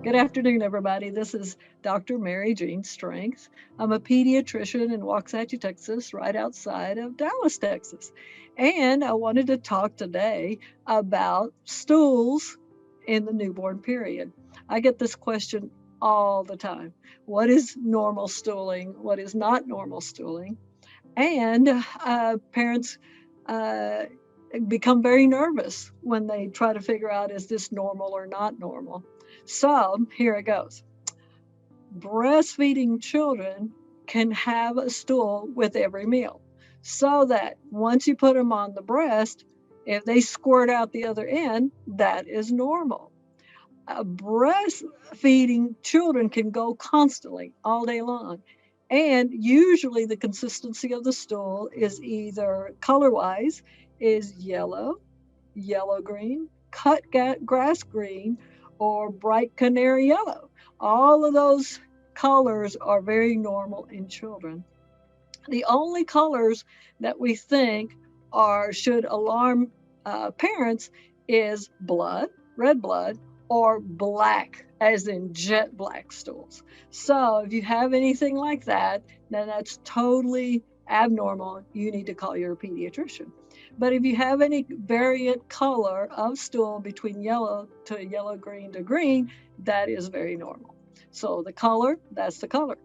Good afternoon, everybody. This is Dr. Mary Jean Strength. I'm a pediatrician in Waxahachie, Texas, right outside of Dallas, Texas. And I wanted to talk today about stools in the newborn period. I get this question all the time. What is normal stooling? What is not normal stooling? And parents uh, become very nervous when they try to figure out, is this normal or not normal? So here it goes. Breastfeeding children can have a stool with every meal, so that once you put them on the breast, if they squirt out the other end, that is normal. Breastfeeding children can go constantly all day long. And usually the consistency of the stool is either color wise is yellow, yellow green, cut grass green, or bright canary yellow. All of those colors are very normal in children. The only colors that we think are should alarm parents is blood, red blood, or black, as in jet black stools. So if you have anything like that, then that's totally abnormal. You need to call your pediatrician. But if you have any variant color of stool between yellow to yellow green to green, that is very normal. So the color, that's the color.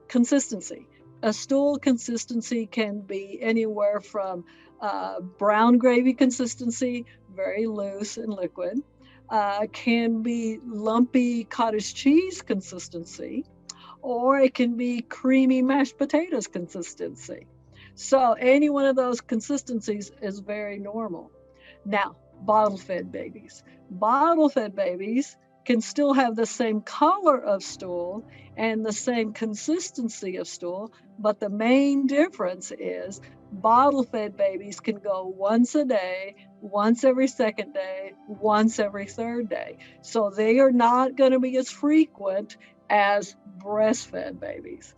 Consistency. A stool consistency can be anywhere from brown gravy consistency, very loose and liquid, can be lumpy cottage cheese consistency, or it can be creamy mashed potatoes consistency. So any one of those consistencies is very normal. Now, bottle fed babies. Bottle fed babies can still have the same color of stool and the same consistency of stool, but the main difference is bottle fed babies can go once a day, once every second day, once every third day. So they are not going to be as frequent as breastfed babies.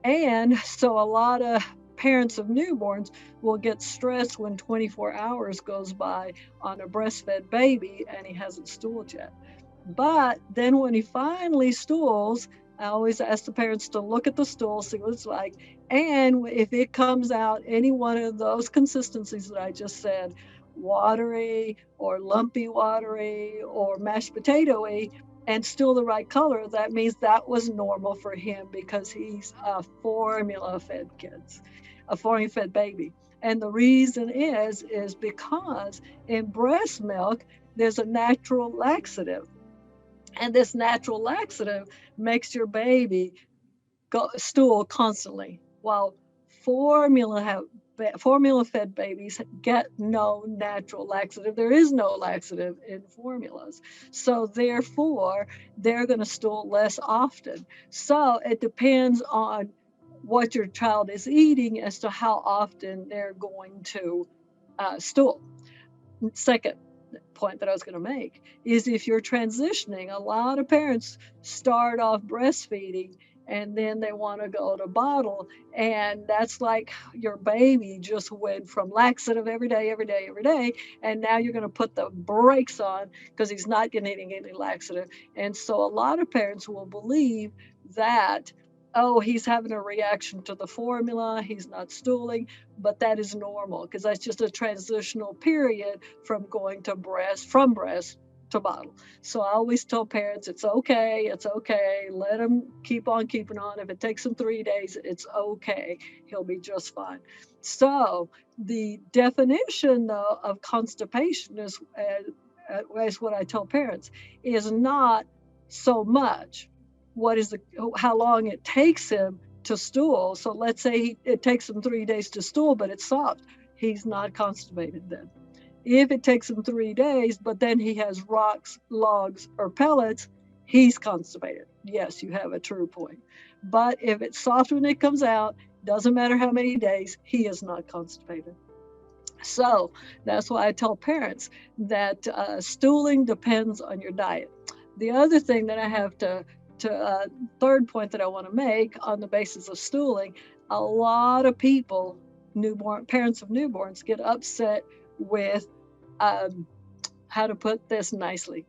And so a lot of parents of newborns will get stressed when 24 hours goes by on a breastfed baby and he hasn't stooled yet. But then when he finally stools, I always ask the parents to look at the stool, see what it's like. And if it comes out any one of those consistencies that I just said, watery or lumpy watery or mashed potatoy, and still the right color, that means that was normal for him because he's a formula fed kids, a formula fed baby. And the reason is because in breast milk, there's a natural laxative, and this natural laxative makes your baby stool constantly, while formula have formula fed babies get no natural laxative. There is no laxative in formulas. So therefore, they're going to stool less often. So it depends on what your child is eating as to how often they're going to stool. Second point that I was going to make is if you're transitioning, a lot of parents start off breastfeeding and then they want to go to bottle. And that's like your baby just went from laxative every day, every day, every day. And now you're going to put the brakes on because he's not getting any laxative. And so a lot of parents will believe that, oh, he's having a reaction to the formula, he's not stooling, but that is normal because that's just a transitional period from going to from breast to bottle. So I always tell parents, it's okay. Let him keep on keeping on. If it takes him 3 days, it's okay. He'll be just fine. So the definition though of constipation is what I tell parents is not so much what is the how long it takes him to stool. So let's say it takes him 3 days to stool, but it's soft. He's not constipated then. If it takes him 3 days, but then he has rocks, logs, or pellets, he's constipated. Yes, you have a true point. But if it's soft when it comes out, doesn't matter how many days, he is not constipated. So that's why I tell parents that stooling depends on your diet. The other thing that I have third point that I want to make on the basis of stooling, a lot of people, newborn parents of newborns, get upset with um, how to put this nicely.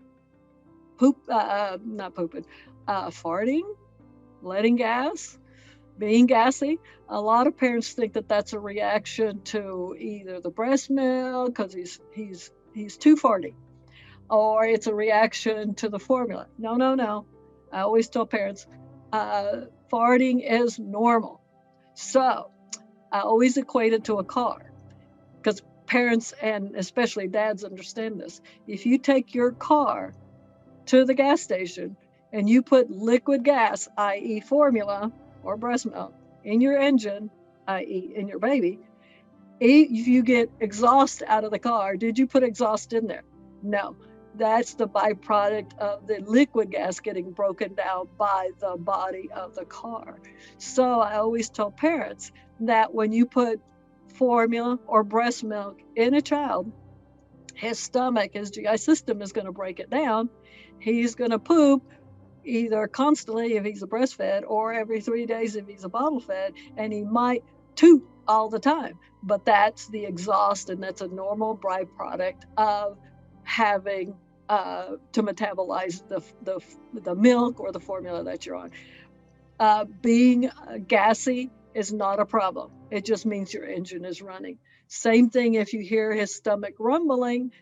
not pooping, farting, letting gas, being gassy. A lot of parents think that that's a reaction to either the breast milk because he's too farty, or it's a reaction to the formula. No, no, no. I always tell parents, farting is normal. So I always equate it to a car because parents and especially dads understand this. If you take your car to the gas station and you put liquid gas, i.e., formula or breast milk, in your engine, i.e., in your baby, if you get exhaust out of the car, did you put exhaust in there? No. That's the byproduct of the liquid gas getting broken down by the body of the car. So I always tell parents that when you put formula or breast milk in a child, his stomach, his GI system is going to break it down. He's going to poop either constantly if he's a breastfed or every 3 days if he's a bottle fed, and he might toot all the time. But that's the exhaust, and that's a normal byproduct of having to metabolize the milk or the formula that you're on. Being gassy is not a problem. It just means your engine is running. Same thing if you hear his stomach rumbling,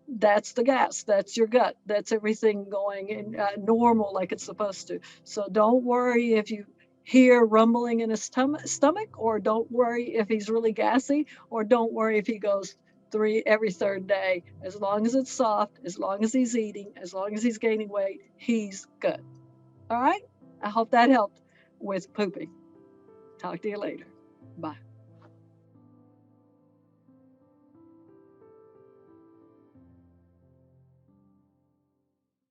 that's the gas, that's your gut, that's everything going in normal like it's supposed to. So don't worry if you hear rumbling in his stomach, or don't worry if he's really gassy, or don't worry if he goes three every third day. As long as it's soft, as long as he's eating, as long as he's gaining weight, he's good. All right, I hope that helped with pooping. Talk to you later. Bye.